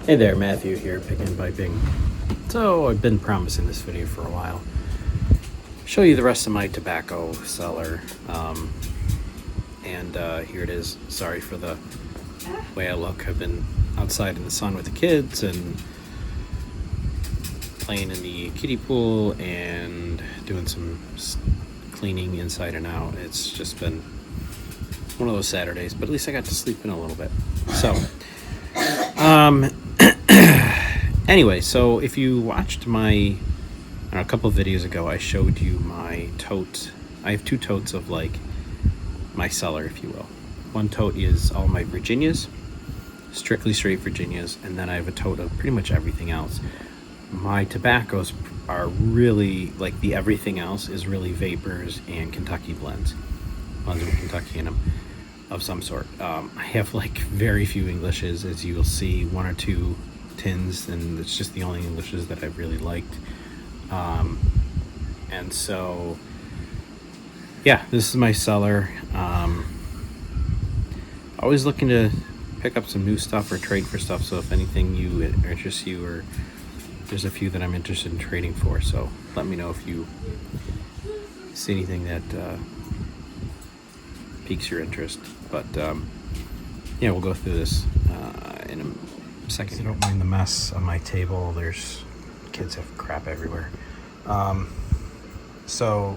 Hey there, Matthew here, Picking and Piping. So I've been promising this video for a while. Show you the rest of my tobacco cellar. And here it is. Sorry for the way I look. I've been outside in the sun with the kids and playing in the kiddie pool and doing some cleaning inside and out. It's just been one of those Saturdays, but at least I got to sleep in a little bit. So, anyway, so if you watched a couple of videos ago, I showed you my tote. I have two totes of like my cellar, if you will. One tote is all my Virginias, strictly straight Virginias, and then I have a tote of pretty much everything else. My tobaccos are really, like the everything else is really vapors and Kentucky blends, ones with Kentucky in them of some sort. I have like very few Englishes, as you will see, one or two tins, and it's just the only Englishes that I've really liked. And so, yeah, this is my cellar. Always looking to pick up some new stuff or trade for stuff, so if anything interests you, or there's a few that I'm interested in trading for, so let me know if you see anything that piques your interest. But yeah, we'll go through this in a second. So don't mind the mess on my table. There's kids have crap everywhere. So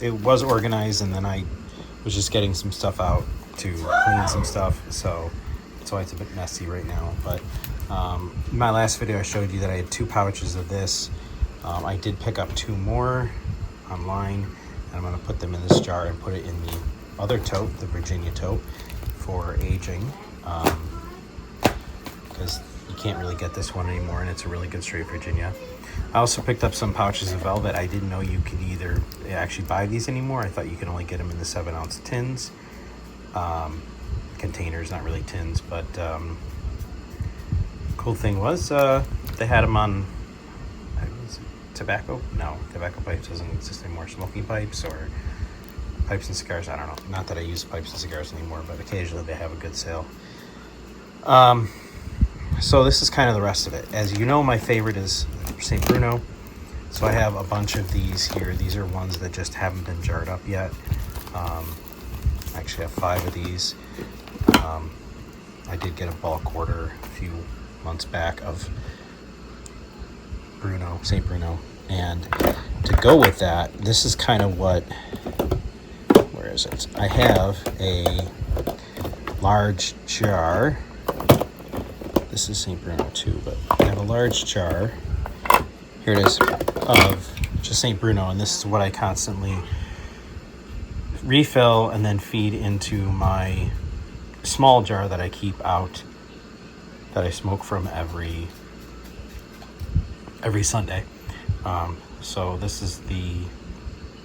it was organized, and then I was just getting some stuff out to clean some stuff, so that's why it's a bit messy right now. But in my last video I showed you that I had 2 pouches of this. I did pick up 2 more online, and I'm going to put them in this jar and put it in the other tote, the Virginia tote, for aging, because you can't really get this one anymore, and it's a really good straight Virginia. I also picked up some pouches of velvet. I didn't know you could either actually buy these anymore. I thought you could only get them in the 7-ounce tins, containers, not really tins. But cool thing was they had them on tobacco. No, tobacco pipes doesn't exist anymore. Smoking pipes or pipes and cigars. I don't know. Not that I use pipes and cigars anymore, but occasionally they have a good sale. So this is kind of the rest of it. As you know, my favorite is St. Bruno. So I have a bunch of these here. These are ones that just haven't been jarred up yet. I actually have 5 of these. I did get a bulk order a few months back of Bruno, St. Bruno. And to go with that, this is kind of what, where is it? I have a large jar. This is St. Bruno too, but I have a large jar. Here it is, of just St. Bruno, and this is what I constantly refill and then feed into my small jar that I keep out, that I smoke from every Sunday. So this is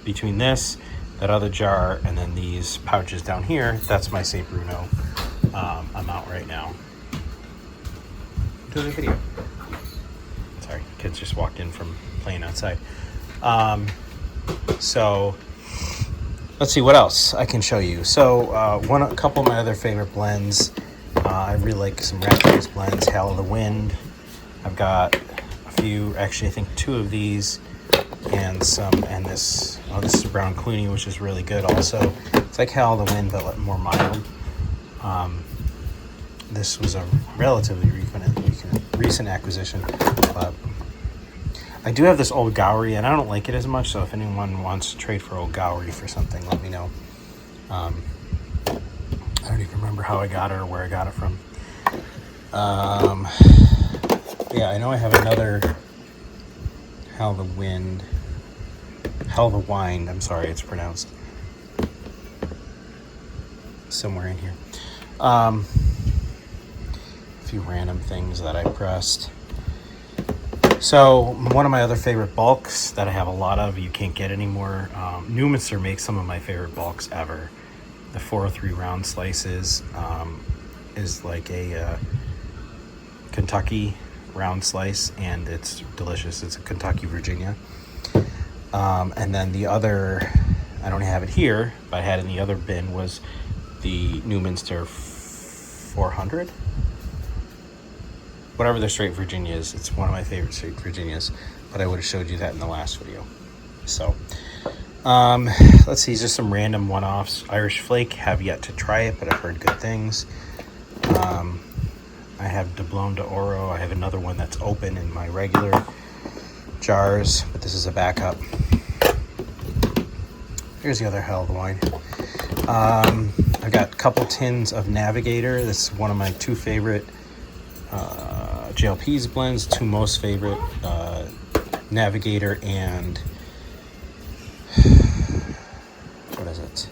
between this, that other jar, and then these pouches down here, that's my St. Bruno amount right now. Do the video. Sorry, kids just walked in from playing outside. So let's see what else I can show you. So a couple of my other favorite blends. I really like some Raspberries blends. Hail of the Wind. I've got a few, actually I think 2 of these, and this. Oh, this is Brown Clooney, which is really good. Also, it's like Hail of the Wind, but more mild. This was a relatively recent acquisition, but I do have this Old Gowrie, and I don't like it as much, so if anyone wants to trade for Old Gowrie for something, let me know. I don't even remember how I got it or where I got it from. Yeah, I know I have another Hell the Wind, I'm sorry, it's pronounced somewhere in here. A few random things that I pressed. So one of my other favorite bulks that I have a lot of, you can't get anymore. Numiser makes some of my favorite bulks ever. The 403 round slices is like a Kentucky round slice, and it's delicious. It's a Kentucky Virginia. And then the other, I don't have it here, but I had in the other bin, was the Numiser 400. whatever the straight Virginia is. It's one of my favorite straight Virginias, but I would have showed you that in the last video. So let's see, just some random one-offs. Irish Flake, have yet to try it, but I've heard good things. I have Doubloon d'Oro. I have another one that's open in my regular jars, but this is a backup. Here's the other hell of the wine. I've got a couple tins of Navigator. This is one of my two favorite JLP's blends, two most favorite, Navigator and what is it?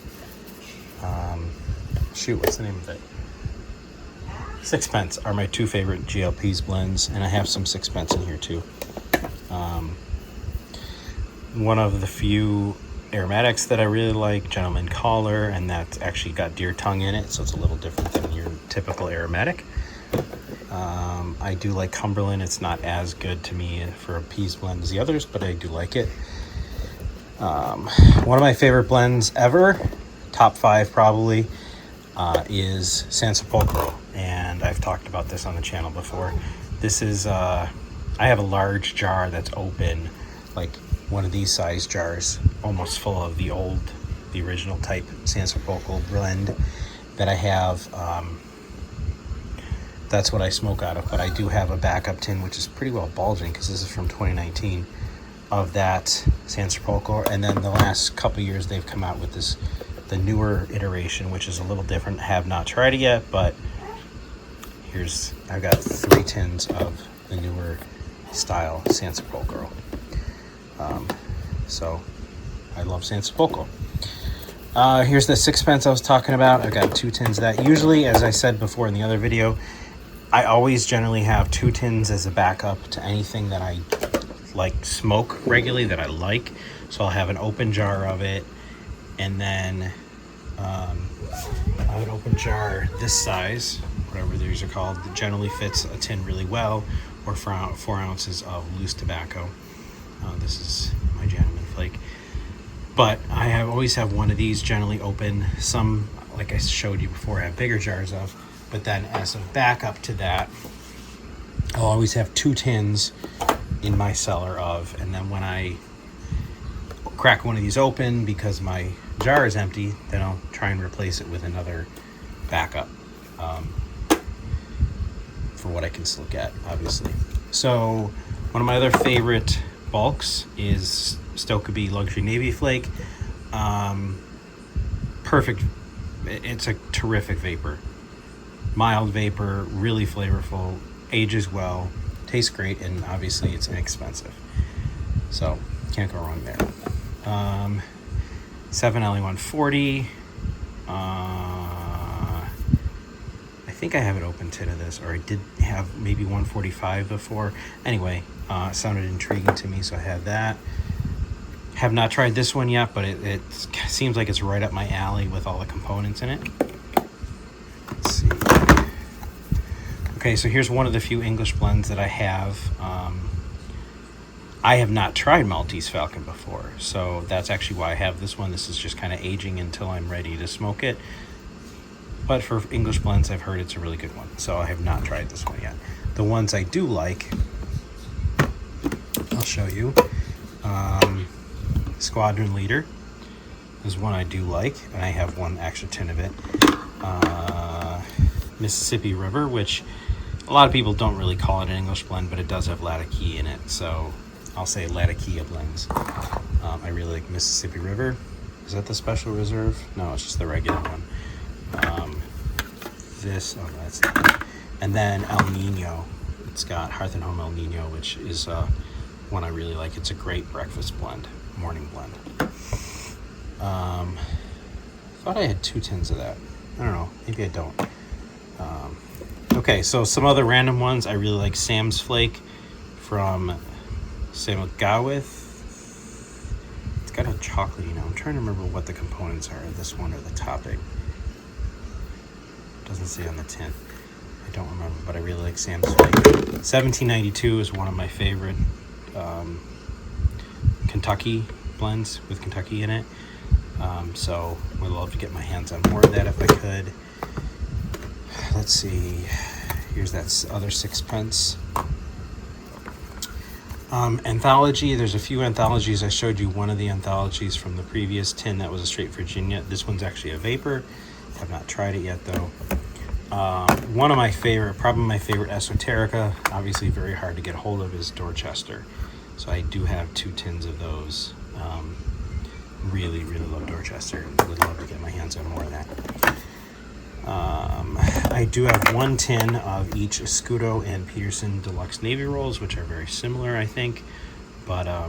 Shoot, what's the name of it? Sixpence are my two favorite GLP's blends, and I have some Sixpence in here too. One of the few aromatics that I really like, Gentleman Caller, and that's actually got deer tongue in it, so it's a little different than your typical aromatic. I do like Cumberland. It's not as good to me for a peas blend as the others, but I do like it. One of my favorite blends ever, top 5 probably, is San Sepolcro, and I've talked about this on the channel before. This is, I have a large jar that's open, like one of these size jars, almost full of the original type San Sepolcro blend that I have. That's what I smoke out of, but I do have a backup tin, which is pretty well bulging because this is from 2019, of that San Sepolcro. And then the last couple years they've come out with the newer iteration, which is a little different. Have not tried it yet, but I've got 3 tins of the newer style San Sepolcro. So I love San Sepolcro. Here's the Sixpence I was talking about. I've got 2 tins of that. Usually, as I said before in the other video, I always generally have 2 tins as a backup to anything that I like smoke regularly that I like. So I'll have an open jar of it, and then I have an open jar this size, whatever these are called, that generally fits a tin really well, or 4 ounces of loose tobacco. This is my Gentleman Flake. But I always have one of these generally open. Some, like I showed you before, I have bigger jars of. But then as a backup to that, I'll always have 2 tins in my cellar of, and then when I crack one of these open because my jar is empty, then I'll try and replace it with another backup for what I can still get, obviously. So one of my other favorite bulks is Stokkebye Luxury Navy Flake. Perfect. It's a terrific vapor. Mild vapor, really flavorful, ages well, tastes great, and obviously it's inexpensive. So can't go wrong there. 7LE140. I think I have an open tin of this, or I did have maybe 145 before. Anyway, it sounded intriguing to me, so I had that. Have not tried this one yet, but it seems like it's right up my alley with all the components in it. Let's see. Okay, so here's one of the few English blends that I have. I have not tried Maltese Falcon before, so that's actually why I have this one. This is just kind of aging until I'm ready to smoke it. But for English blends, I've heard it's a really good one, so I have not tried this one yet. The ones I do like, I'll show you. Squadron Leader is one I do like, and I have 1 extra tin of it. Mississippi River, which a lot of people don't really call it an English blend, but it does have Latakia in it, so I'll say Latakia blends. I really like Mississippi River. Is that the Special Reserve? No, it's just the regular one. That's that. And then El Nino. It's got Hearth and Home El Nino, which is one I really like. It's a great breakfast blend, morning blend. Thought I had 2 tins of that. I don't know, maybe I don't. Okay, so some other random ones. I really like Sam's Flake from Sam McGawith. It's got a chocolatey note. I'm trying to remember what the components are of this one or the topic. Doesn't say on the tin. I don't remember, but I really like Sam's Flake. 1792 is one of my favorite Kentucky blends with Kentucky in it. So would love to get my hands on more of that if I could. Let's see. Here's that other Sixpence. Anthology, there's a few anthologies. I showed you one of the anthologies from the previous tin that was a straight Virginia. This one's actually a vapor. Have not tried it yet though. One of my favorite, probably my favorite esoterica, obviously very hard to get a hold of, is Dorchester. So I do have 2 tins of those. Really love Dorchester. Would love to get my hands on more of that. I do have 1 tin of each Escudo and Peterson Deluxe Navy rolls, which are very similar, I think. But I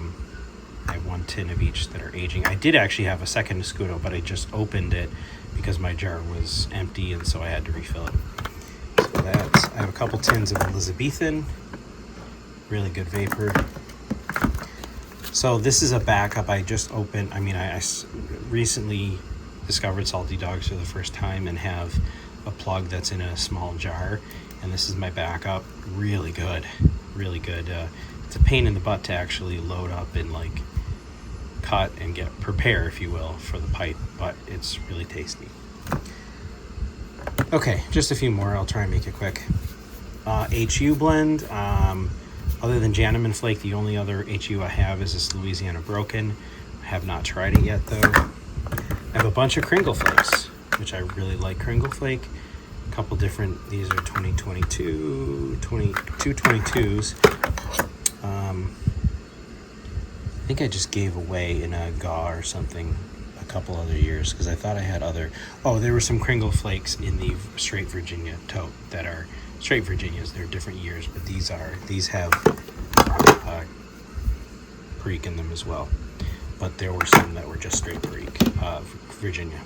have 1 tin of each that are aging. I did actually have a second Escudo, but I just opened it because my jar was empty, and so I had to refill it. So I have a couple tins of Elizabethan, really good vapor. So this is a backup I just opened. I mean, I recently discovered Salty Dogs for the first time and have a plug that's in a small jar, and this is my backup. Really good, really good. It's a pain in the butt to actually load up and like cut and prepare, if you will, for the pipe, but it's really tasty. Okay, just a few more. I'll try and make it quick. HU blend. Other than Janneman Flake, the only other HU I have is this Louisiana Broken. I have not tried it yet though. I have a bunch of Kringle Flakes, which I really like. Kringle Flake, a couple different, these are 2022, 222s. I think I just gave away in a GAW or something a couple other years because I thought I had other. Oh, there were some Kringle Flakes in the straight Virginia tote that are straight Virginias. They're different years, but these have Perique in them as well. But there were some that were just straight Perique, Virginia.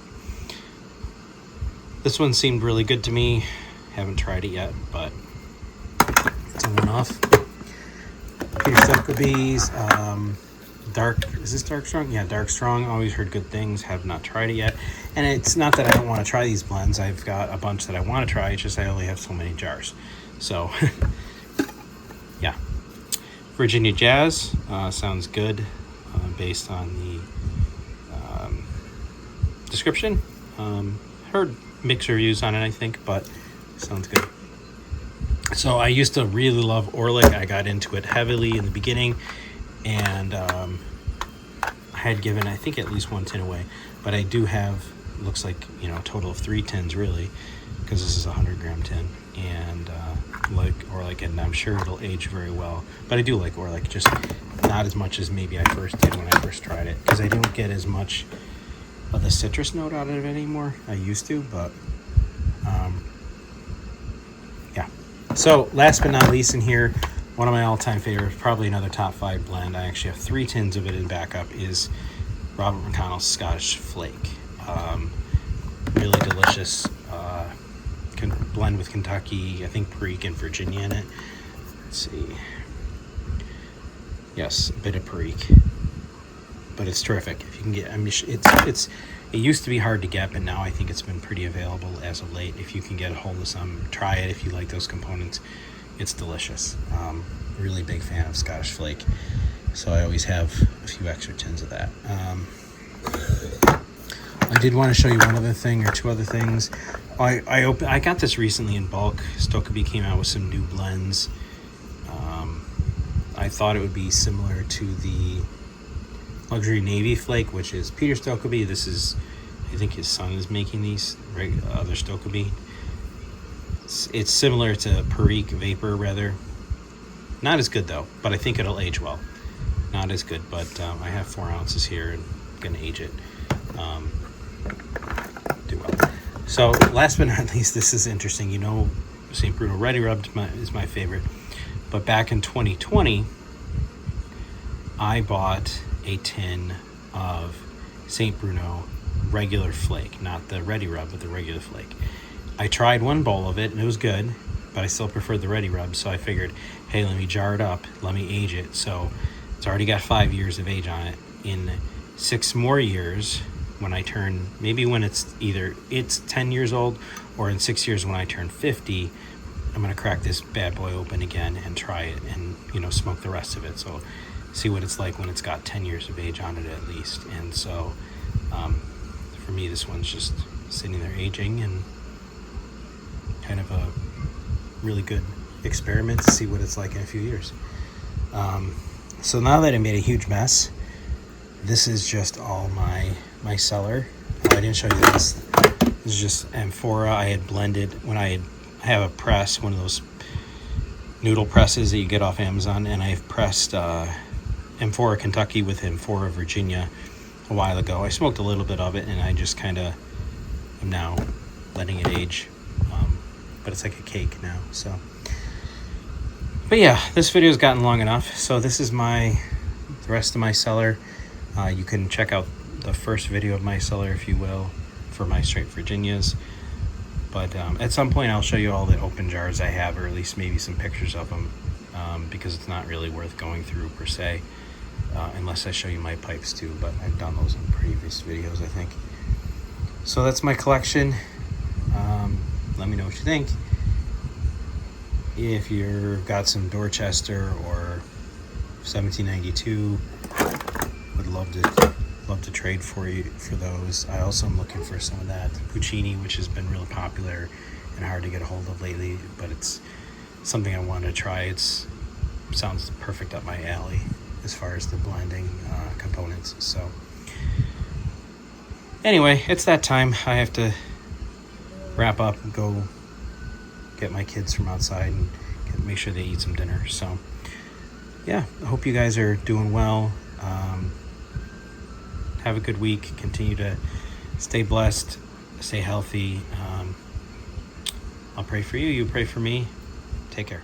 This one seemed really good to me. Haven't tried it yet, but it's a one-off. Peter Stokkebye's Dark, is this Dark Strong? Yeah, Dark Strong. Always heard good things. Have not tried it yet. And it's not that I don't want to try these blends. I've got a bunch that I want to try. It's just I only have so many jars. So, yeah. Virginia Jazz sounds good based on the description. Heard mixed reviews on it, I think, but sounds good. So I used to really love Orlik. I got into it heavily in the beginning, and I had given, I think, at least 1 tin away. But I do have, looks like, you know, a total of 3 tins really, because this is a 100-gram tin, and like Orlik, and I'm sure it'll age very well. But I do like Orlik, just not as much as maybe I first did when I first tried it, because I don't get as much of the citrus note out of it anymore. I used to, but yeah. So last but not least in here, one of my all-time favorites, probably another top 5 blend. I actually have 3 tins of it in backup, is Robert McConnell's Scottish Flake. Really delicious. Can blend with Kentucky, I think Perique and Virginia in it. Let's see. Yes, a bit of Perique. But it's terrific. If you can get, I mean, it used to be hard to get, but now I think it's been pretty available as of late. If you can get a hold of some, try it if you like those components. It's delicious. Really big fan of Scottish Flake, so I always have a few extra tins of that. I did want to show you one other thing or 2 other things. I got this recently in bulk. Stokkebye came out with some new blends. I thought it would be similar to the Luxury Navy Flake, which is Peter Stokkebye. This is, I think his son is making these, other Stokkebye. It's similar to Perique Vapor, rather. Not as good though, but I think it'll age well. Not as good, but I have 4 ounces here and I'm gonna age it. Do well. So last but not least, this is interesting. You know, St. Bruno Ready Rubbed is my favorite, but back in 2020, I bought a tin of St. Bruno regular flake, not the Ready Rub, but the regular flake. I tried 1 bowl of it and it was good, but I still preferred the Ready Rub, so I figured, hey, let me jar it up, let me age it. So it's already got 5 years of age on it. In 6 more years, when I turn, maybe when it's 10 years old, or in 6 years when I turn 50, I'm gonna crack this bad boy open again and try it, and smoke the rest of it. So see what it's like when it's got 10 years of age on it at least. And so for me, this one's just sitting there aging, and kind of a really good experiment to see what it's like in a few years. So now that I made a huge mess, this is just all my cellar. I didn't show you this. This is just amphora I had blended when I have a press, one of those noodle presses that you get off Amazon, and I've pressed amphora Kentucky with amphora Virginia a while ago. I smoked a little bit of it, and I just kind of am now letting it age, but it's like a cake now. So, but yeah, this video's gotten long enough. So this is the rest of my cellar. You can check out the first video of my cellar, if you will, for my straight Virginias. But at some point I'll show you all the open jars I have, or at least maybe some pictures of them, because it's not really worth going through per se, unless I show you my pipes too, but I've done those in previous videos, I think. So that's my collection. Let me know what you think. If you've got some Dorchester or 1792, would love to trade for you for those. I also am looking for some of that Puccini, which has been real popular and hard to get a hold of lately, but it's something I want to try. It sounds perfect up my alley as far as the blending components. So anyway, it's that time. I have to wrap up and go get my kids from outside and make sure they eat some dinner. So yeah, I hope you guys are doing well. Have a good week. Continue to stay blessed, stay healthy. I'll pray for you. You pray for me. Take care.